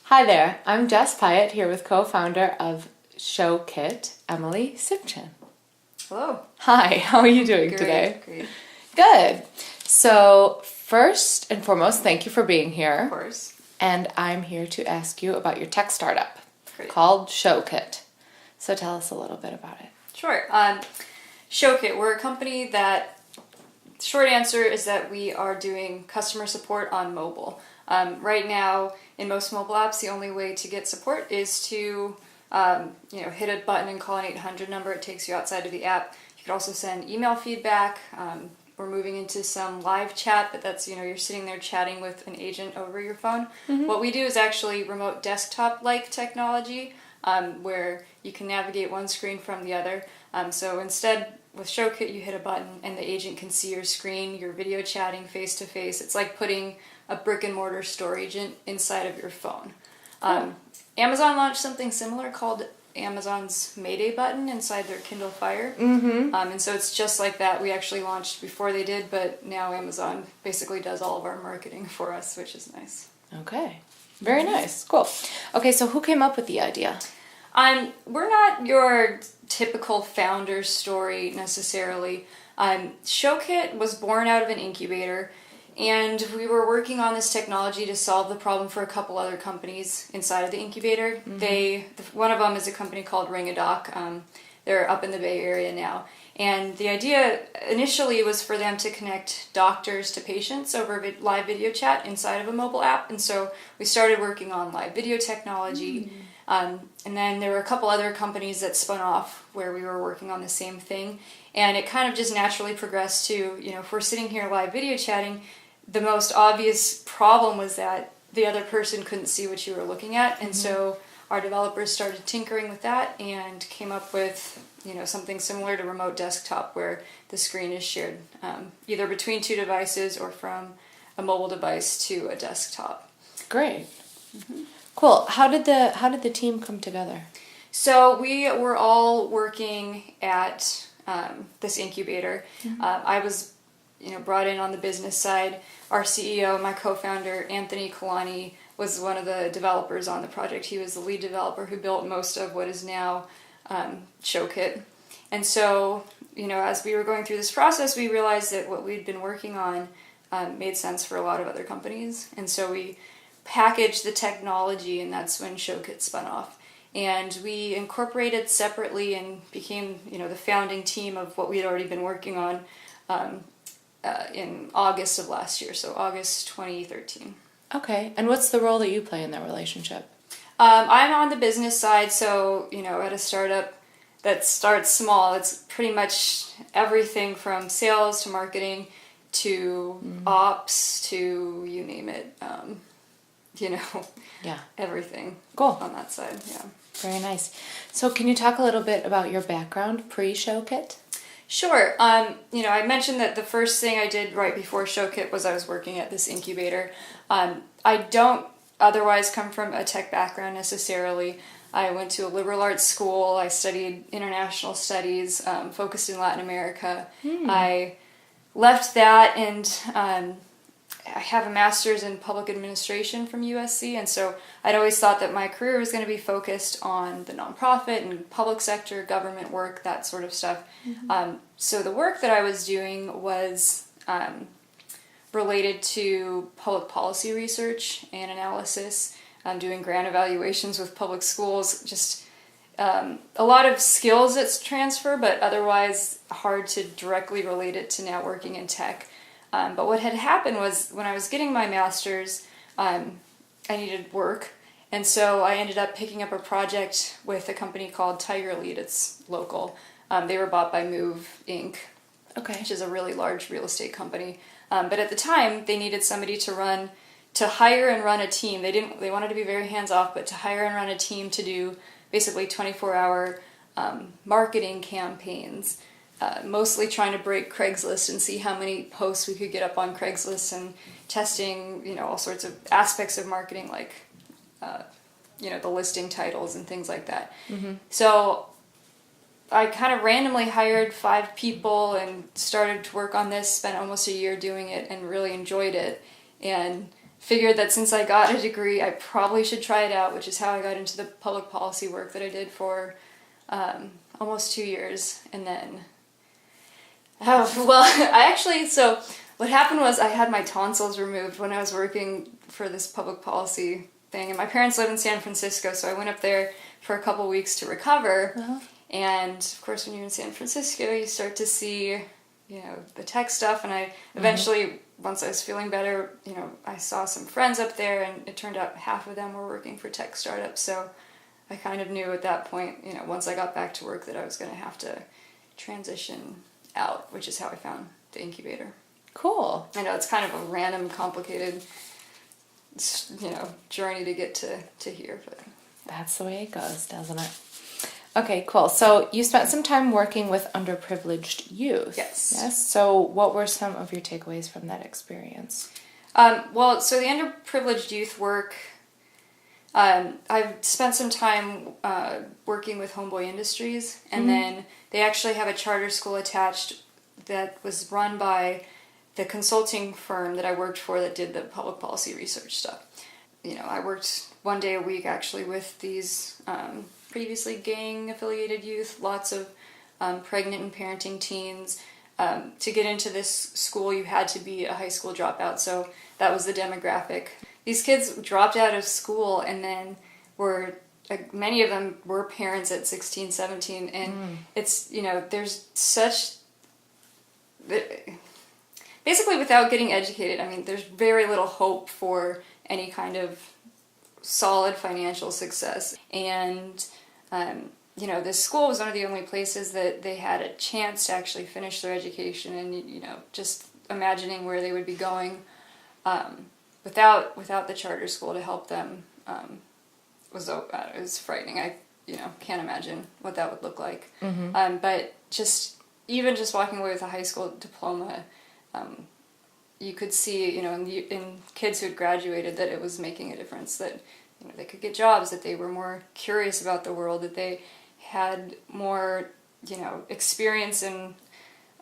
Hi there, I'm Jess Piet here with co-founder of ShowKit, Emily Sipchen. Hello. Hi, how are you doing today? Great. Good. So first and foremost, thank you for being here. Of course. And I'm here to ask you about your tech startup Great. called ShowKit. So tell us a little bit about it. Sure. ShowKit, we're a company that, short answer is that we are doing customer support on mobile. Right now, in most mobile apps, the only way to get support is to hit a button and call an 800 number. It takes you outside of the app. You could also send email feedback. We're moving into some live chat, but that's, you're sitting there chatting with an agent over your phone. Mm-hmm. What we do is actually remote desktop-like technology, where you can navigate one screen from the other. So instead, with ShowKit, you hit a button and the agent can see your screen. You're video chatting face-to-face. It's like putting a brick-and-mortar store agent inside of your phone. Amazon launched something similar called Amazon's Mayday button inside their Kindle Fire. Mm-hmm. And so it's just like that. We actually launched before they did, but now Amazon basically does all of our marketing for us, which is nice. Okay. Very nice. Cool. Okay, so who came up with the idea? We're not your typical founder story necessarily. ShowKit was born out of an incubator, and we were working on this technology to solve the problem for a couple other companies inside of the incubator. Mm-hmm. One of them is a company called Ring-A-Doc. They're up in the Bay Area now. And the idea initially was for them to connect doctors to patients over live video chat inside of a mobile app. And so we started working on live video technology. Mm-hmm. And then there were a couple other companies that spun off where we were working on the same thing. And it kind of just naturally progressed to, if we're sitting here live video chatting, the most obvious problem was that the other person couldn't see what you were looking at. And mm-hmm. so our developers started tinkering with that and came up with, something similar to remote desktop where the screen is shared either between two devices or from a mobile device to a desktop. Great. Mm-hmm. Cool. How did the team come together? So we were all working at this incubator. Mm-hmm. I was, brought in on the business side. Our CEO, my co-founder, Anthony Kalani, was one of the developers on the project. He was the lead developer who built most of what is now ShowKit. And so, as we were going through this process, we realized that what we'd been working on made sense for a lot of other companies. And so we packaged the technology, and that's when ShowKit spun off. And we incorporated separately and became, the founding team of what we had already been working on in August of last year, so August 2013. Okay, and what's the role that you play in that relationship? I'm on the business side, so, at a startup that starts small, it's pretty much everything from sales to marketing to ops to you name it, everything. Cool. On that side, yeah. Very nice. So can you talk a little bit about your background pre-ShowKit? Sure. I mentioned that the first thing I did right before ShowKit was I was working at this incubator. I don't otherwise come from a tech background necessarily. I went to a liberal arts school. I studied international studies, focused in Latin America. I left that and I have a master's in public administration from USC, and so I'd always thought that my career was going to be focused on the nonprofit and public sector, government work, that sort of stuff. Mm-hmm. So the work that I was doing was related to public policy research and analysis, doing grant evaluations with public schools, just a lot of skills that transfer, but otherwise hard to directly relate it to now working in tech. But what had happened was when I was getting my master's, I needed work. And so I ended up picking up a project with a company called Tiger Lead. It's local. They were bought by Move, Inc., which is a really large real estate company. But at the time, they needed somebody to hire and run a team. They wanted to be very hands-off, but to hire and run a team to do basically 24-hour marketing campaigns. Mostly trying to break Craigslist and see how many posts we could get up on Craigslist and testing, all sorts of aspects of marketing like, the listing titles and things like that. Mm-hmm. So I kind of randomly hired 5 people and started to work on this, spent almost a year doing it and really enjoyed it. And figured that since I got a degree, I probably should try it out, which is how I got into the public policy work that I did for almost 2 years. And then, so what happened was I had my tonsils removed when I was working for this public policy thing. And my parents live in San Francisco, so I went up there for a couple weeks to recover. Uh-huh. And of course, when you're in San Francisco, you start to see, the tech stuff. And I eventually, once I was feeling better, I saw some friends up there, and it turned out half of them were working for tech startups. So I kind of knew at that point, once I got back to work, that I was going to have to transition out, which is how I found the incubator. Cool. I know it's kind of a random, complicated, journey to get to here, but that's the way it goes, doesn't it? Okay, cool. So you spent some time working with underprivileged youth. Yes. Yes. So what were some of your takeaways from that experience? So the underprivileged youth work, I've spent some time working with Homeboy Industries, and then they actually have a charter school attached that was run by the consulting firm that I worked for that did the public policy research stuff. I worked one day a week actually with these previously gang-affiliated youth, lots of pregnant and parenting teens. To get into this school, you had to be a high school dropout, so that was the demographic. These kids dropped out of school and then many of them were parents at 16, 17, and it's, there's such... Basically, without getting educated, there's very little hope for any kind of solid financial success. And, this school was one of the only places that they had a chance to actually finish their education, and, just imagining where they would be going without the charter school to help them was frightening. I, can't imagine what that would look like. But even just walking away with a high school diploma, you could see, in kids who had graduated, that it was making a difference, that they could get jobs, that they were more curious about the world, that they had more, experience and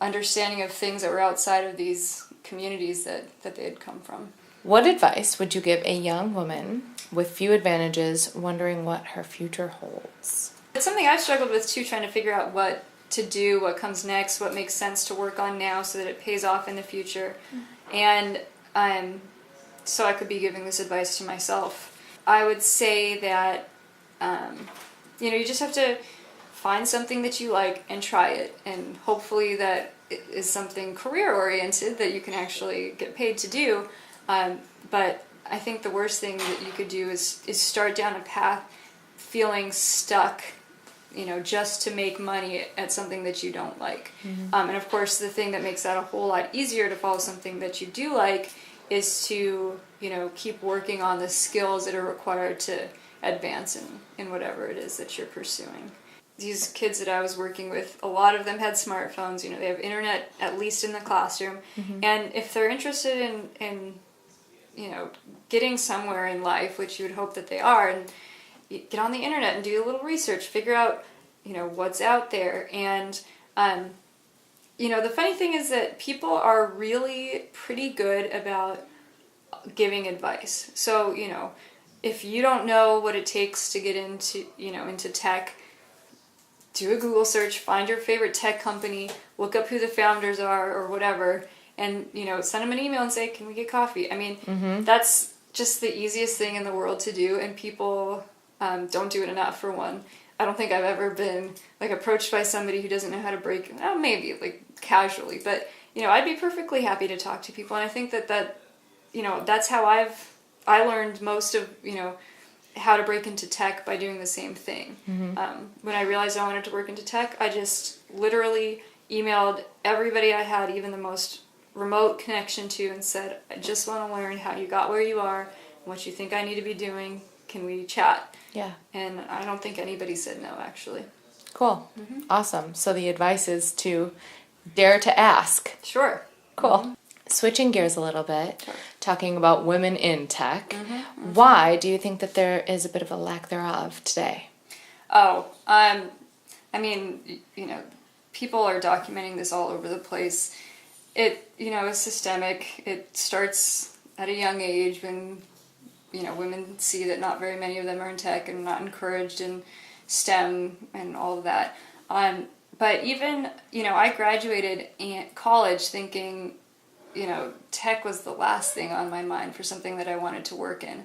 understanding of things that were outside of these communities that they had come from. What advice would you give a young woman with few advantages, wondering what her future holds? It's something I've struggled with too, trying to figure out what to do, what comes next, what makes sense to work on now so that it pays off in the future. And so I could be giving this advice to myself. I would say that, you just have to find something that you like and try it. And hopefully that it is something career-oriented that you can actually get paid to do. But I think the worst thing that you could do is start down a path feeling stuck, just to make money at something that you don't like. And of course, the thing that makes that a whole lot easier to follow something that you do like is to, keep working on the skills that are required to advance in whatever it is that you're pursuing. These kids that I was working with, a lot of them had smartphones, they have internet at least in the classroom. And if they're interested in getting somewhere in life, which you would hope that they are, and get on the internet and do a little research, figure out, what's out there. And, the funny thing is that people are really pretty good about giving advice. So, if you don't know what it takes to get into tech, do a Google search, find your favorite tech company, look up who the founders are or whatever, and, send them an email and say, can we get coffee? That's just the easiest thing in the world to do, and people don't do it enough, for one. I don't think I've ever been, approached by somebody who doesn't know how to break, maybe, casually, but, I'd be perfectly happy to talk to people, and I think that that's how I learned most of, how to break into tech, by doing the same thing. When I realized I wanted to work into tech, I just literally emailed everybody I had, even the most remote connection to, and said, I just want to learn how you got where you are, what you think I need to be doing. Can we chat? Yeah. And I don't think anybody said no, actually. Cool. Awesome. So the advice is to dare to ask. Sure. Cool. Switching gears a little bit, talking about women in tech, why do you think that there is a bit of a lack thereof today? People are documenting this all over the place. It, is systemic. It starts at a young age when, women see that not very many of them are in tech and not encouraged in STEM and all of that. But even, I graduated in college thinking, tech was the last thing on my mind for something that I wanted to work in.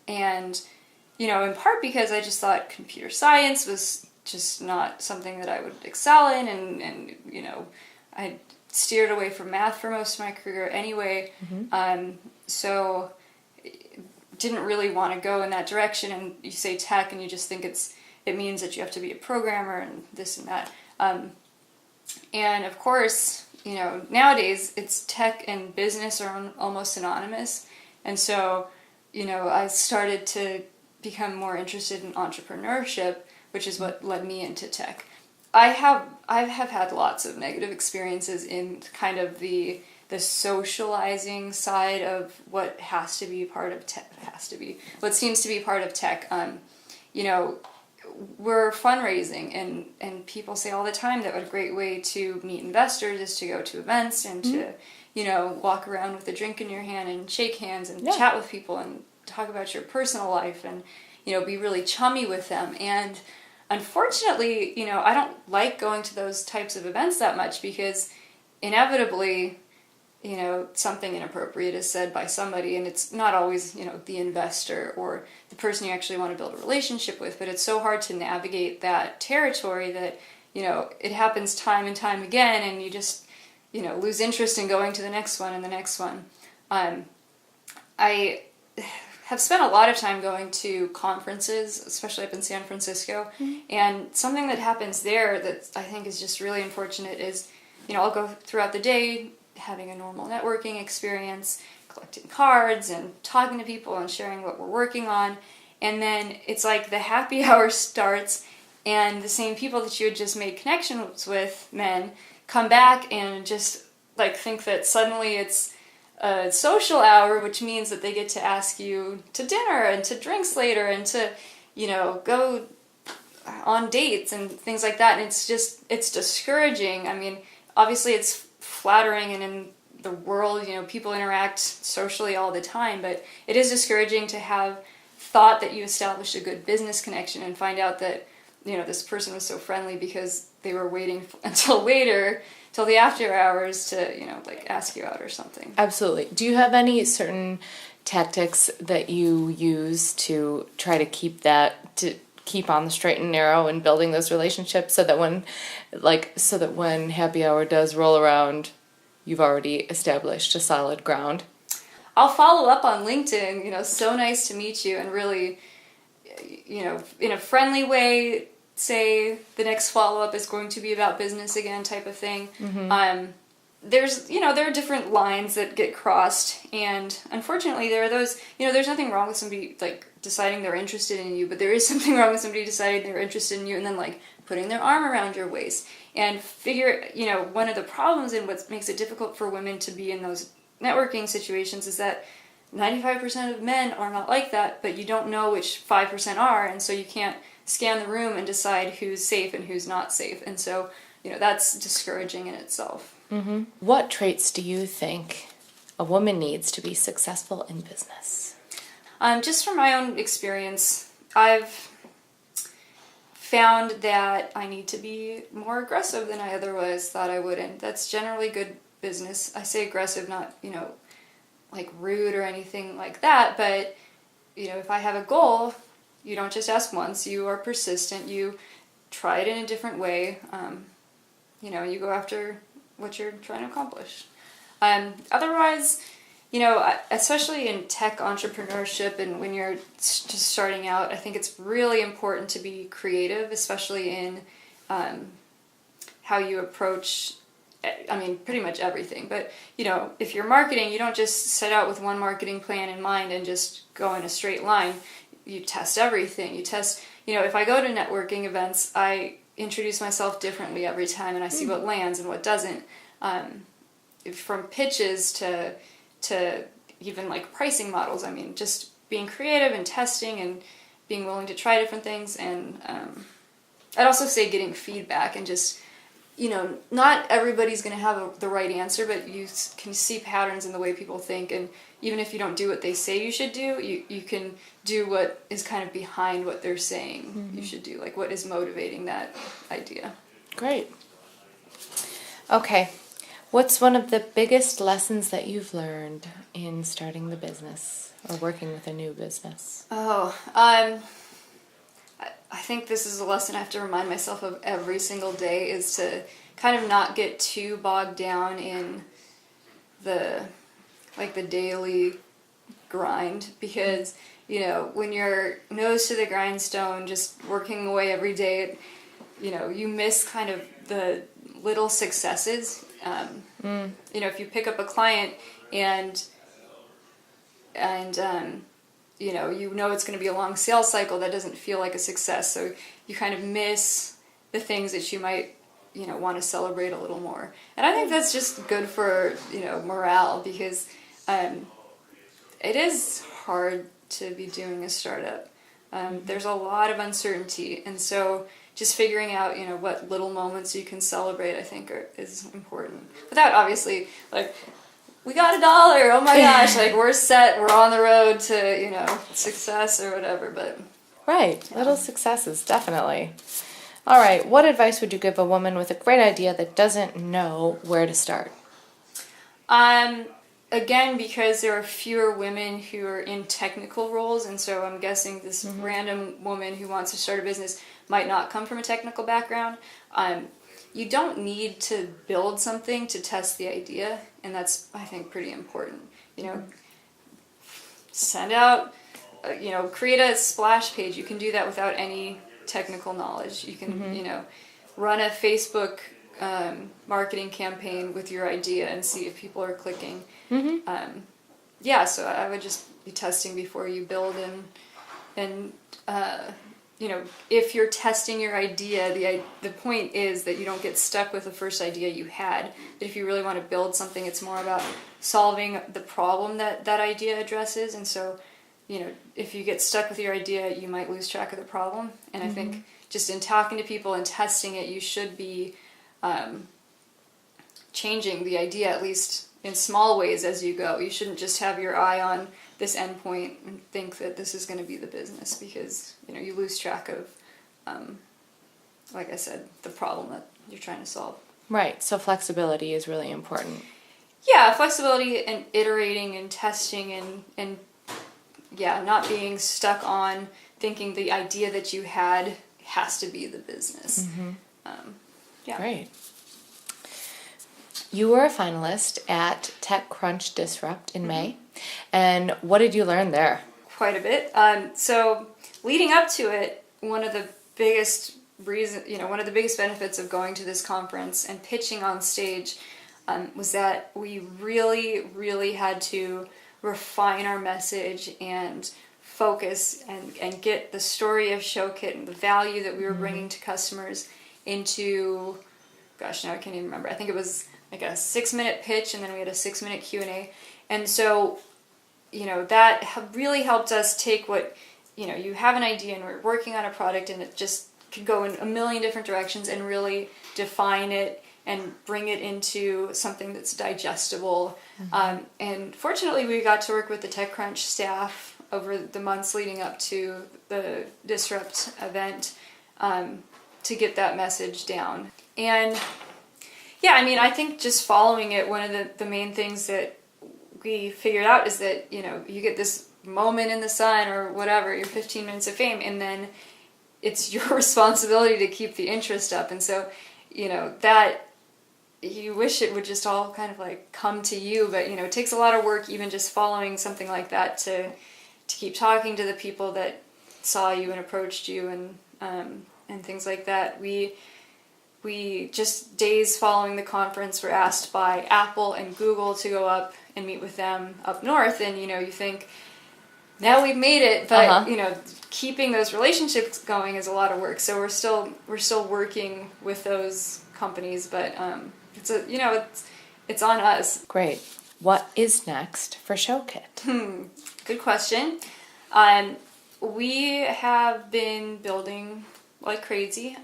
And, in part because I just thought computer science was just not something that I would excel in, and I steered away from math for most of my career anyway. So didn't really want to go in that direction, and you say tech and you just think it means that you have to be a programmer and this and that. And of course, nowadays it's tech and business are almost synonymous. And so, I started to become more interested in entrepreneurship, which is what led me into tech. I have had lots of negative experiences in kind of the socializing side of what has to be part of tech. What seems to be part of tech. We're fundraising, and people say all the time that a great way to meet investors is to go to events and to, walk around with a drink in your hand and shake hands and chat with people and talk about your personal life and, be really chummy with them. And unfortunately, I don't like going to those types of events that much because inevitably, something inappropriate is said by somebody, and it's not always, the investor or the person you actually want to build a relationship with, but it's so hard to navigate that territory that, it happens time and time again, and you just, lose interest in going to the next one and the next one. I have spent a lot of time going to conferences, especially up in San Francisco, and something that happens there that I think is just really unfortunate is, I'll go throughout the day having a normal networking experience, collecting cards and talking to people and sharing what we're working on, and then it's like the happy hour starts and the same people that you had just made connections with, men, come back and just like think that suddenly it's a social hour, which means that they get to ask you to dinner and to drinks later and to, go on dates and things like that. And it's discouraging. I mean, obviously it's flattering, and in the world, people interact socially all the time, but it is discouraging to have thought that you established a good business connection and find out that, this person was so friendly because they were waiting until later, till the after hours to, ask you out or something. Absolutely. Do you have any certain tactics that you use to try to keep on the straight and narrow and building those relationships so that when happy hour does roll around, you've already established a solid ground? I'll follow up on LinkedIn, so nice to meet you, and really, in a friendly way, say the next follow-up is going to be about business again type of thing. There's, there are different lines that get crossed, and unfortunately there are those, there's nothing wrong with somebody, deciding they're interested in you, but there is something wrong with somebody deciding they're interested in you and then, putting their arm around your waist. And one of the problems and what makes it difficult for women to be in those networking situations is that 95% of men are not like that, but you don't know which 5% are, and so you can't scan the room and decide who's safe and who's not safe. And so, that's discouraging in itself. What traits do you think a woman needs to be successful in business? Just from my own experience, I've found that I need to be more aggressive than I otherwise thought I would, and that's generally good business. I say aggressive, not, rude or anything like that, but, if I have a goal, you don't just ask once, you are persistent, you try it in a different way, you go after what you're trying to accomplish. Otherwise, especially in tech entrepreneurship and when you're just starting out, I think it's really important to be creative, especially in how you approach, pretty much everything. But, if you're marketing, you don't just set out with one marketing plan in mind and just go in a straight line. You test everything. You test, if I go to networking events, I introduce myself differently every time and I see what lands and what doesn't. From pitches to even pricing models, just being creative and testing and being willing to try different things. And I'd also say getting feedback and just, not everybody's going to have the right answer, but you can see patterns in the way people think, and even if you don't do what they say you should do, you can do what is kind of behind what they're saying you should do, like what is motivating that idea. Great. Okay. What's one of the biggest lessons that you've learned in starting the business or working with a new business? I think this is a lesson I have to remind myself of every single day, is to kind of not get too bogged down in the daily grind, because when you're nose to the grindstone just working away every day, you miss kind of the little successes. If you pick up a client and it's going to be a long sales cycle, that doesn't feel like a success, so you kind of miss the things that you might want to celebrate a little more. And I think that's just good for morale, because it is hard to be doing a startup. There's a lot of uncertainty, and so just figuring out what little moments you can celebrate, I think is important, without obviously we got $1, oh my gosh, we're set, we're on the road to success or whatever. But right, little successes, definitely. All right, what advice would you give a woman with a great idea that doesn't know where to start? Again, because there are fewer women who are in technical roles, and so I'm guessing this random woman who wants to start a business might not come from a technical background. You don't need to build something to test the idea, and that's, I think, pretty important. Send out, create a splash page. You can do that without any technical knowledge. You can, run a Facebook marketing campaign with your idea and see if people are clicking. So I would just be testing before you build, and if you're testing your idea, the point is that you don't get stuck with the first idea you had. But if you really want to build something, it's more about solving the problem that idea addresses. And so, if you get stuck with your idea, you might lose track of the problem. And I think just in talking to people and testing it, you should be changing the idea, at least in small ways, as you go. You shouldn't just have your eye on this endpoint and think that this is going to be the business, because you lose track of, like I said, the problem that you're trying to solve. Right. So flexibility is really important. Yeah, flexibility and iterating and testing and not being stuck on thinking the idea that you had has to be the business. Great. You were a finalist at TechCrunch Disrupt in May, and what did you learn there? Quite a bit. So leading up to it, one of the biggest benefits of going to this conference and pitching on stage was that we really, really had to refine our message and focus and get the story of ShowKit and the value that we were bringing to customers into, gosh, now I can't even remember. I think it was like a 6-minute pitch, and then we had a 6-minute Q&A. And so, that really helped us take what, you have an idea and we're working on a product and it just could go in a million different directions, and really define it and bring it into something that's digestible. And fortunately, we got to work with the TechCrunch staff over the months leading up to the Disrupt event to get that message down. And I think just following it, one of the main things that we figured out is that, you get this moment in the sun or whatever, your 15 minutes of fame, and then it's your responsibility to keep the interest up. And so, that you wish it would just all kind of come to you, but it takes a lot of work, even just following something like that, to keep talking to the people that saw you and approached you, and things like that. We just days following the conference were asked by Apple and Google to go up and meet with them up north, and you think, now we've made it, but keeping those relationships going is a lot of work. So we're still working with those companies, but it's on us. Great. What is next for ShowKit? Good question. We have been building like crazy.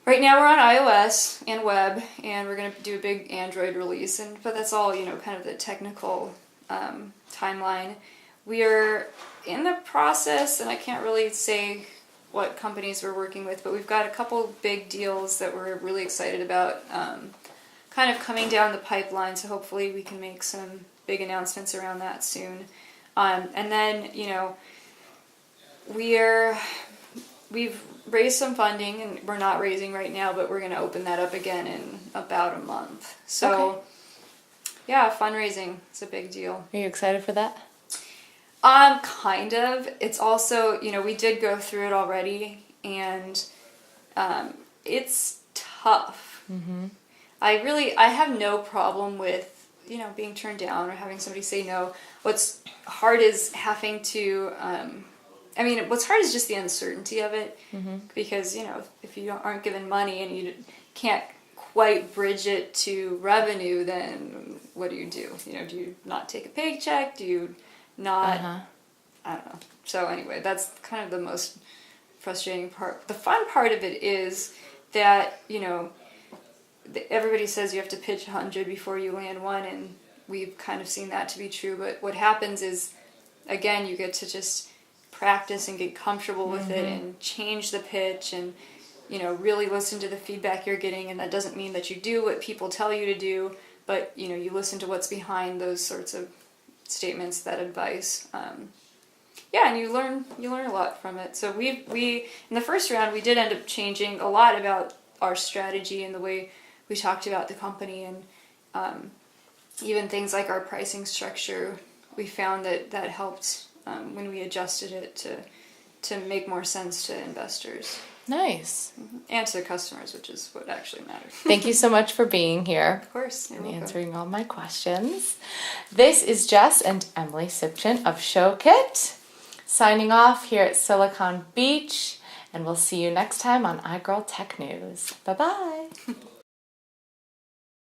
Right now we're on iOS and web, and we're going to do a big Android release, but that's all, kind of the technical timeline. We are in the process, and I can't really say what companies we're working with, but we've got a couple big deals that we're really excited about kind of coming down the pipeline, so hopefully we can make some big announcements around that soon. And then, we've raised some funding, and we're not raising right now, but we're going to open that up again in about a month. So, yeah, fundraising is a big deal. Are you excited for that? Kind of. It's also, we did go through it already, and it's tough. Mm-hmm. I have no problem with, being turned down or having somebody say no. What's hard is having to, what's hard is just the uncertainty of it, mm-hmm. because, if you aren't given money and you can't quite bridge it to revenue, then what do? Do you not take a paycheck? Do you not, I don't know. So anyway, that's kind of the most frustrating part. The fun part of it is that, everybody says you have to pitch 100 before you land one, and we've kind of seen that to be true, but what happens is, again, you get to just practice and get comfortable with it and change the pitch and, really listen to the feedback you're getting, and that doesn't mean that you do what people tell you to do, but, you listen to what's behind those sorts of statements, that advice. And you learn a lot from it. So we in the first round, we did end up changing a lot about our strategy and the way we talked about the company, and even things like our pricing structure. We found that helped when we adjusted it to make more sense to investors. Nice. And to customers, which is what actually matters. Thank you so much for being here. Of course. And answering all my questions. This is Jess and Emily Sipchen of ShowKit, signing off here at Silicon Beach, and we'll see you next time on Igirl Tech News. Bye-bye.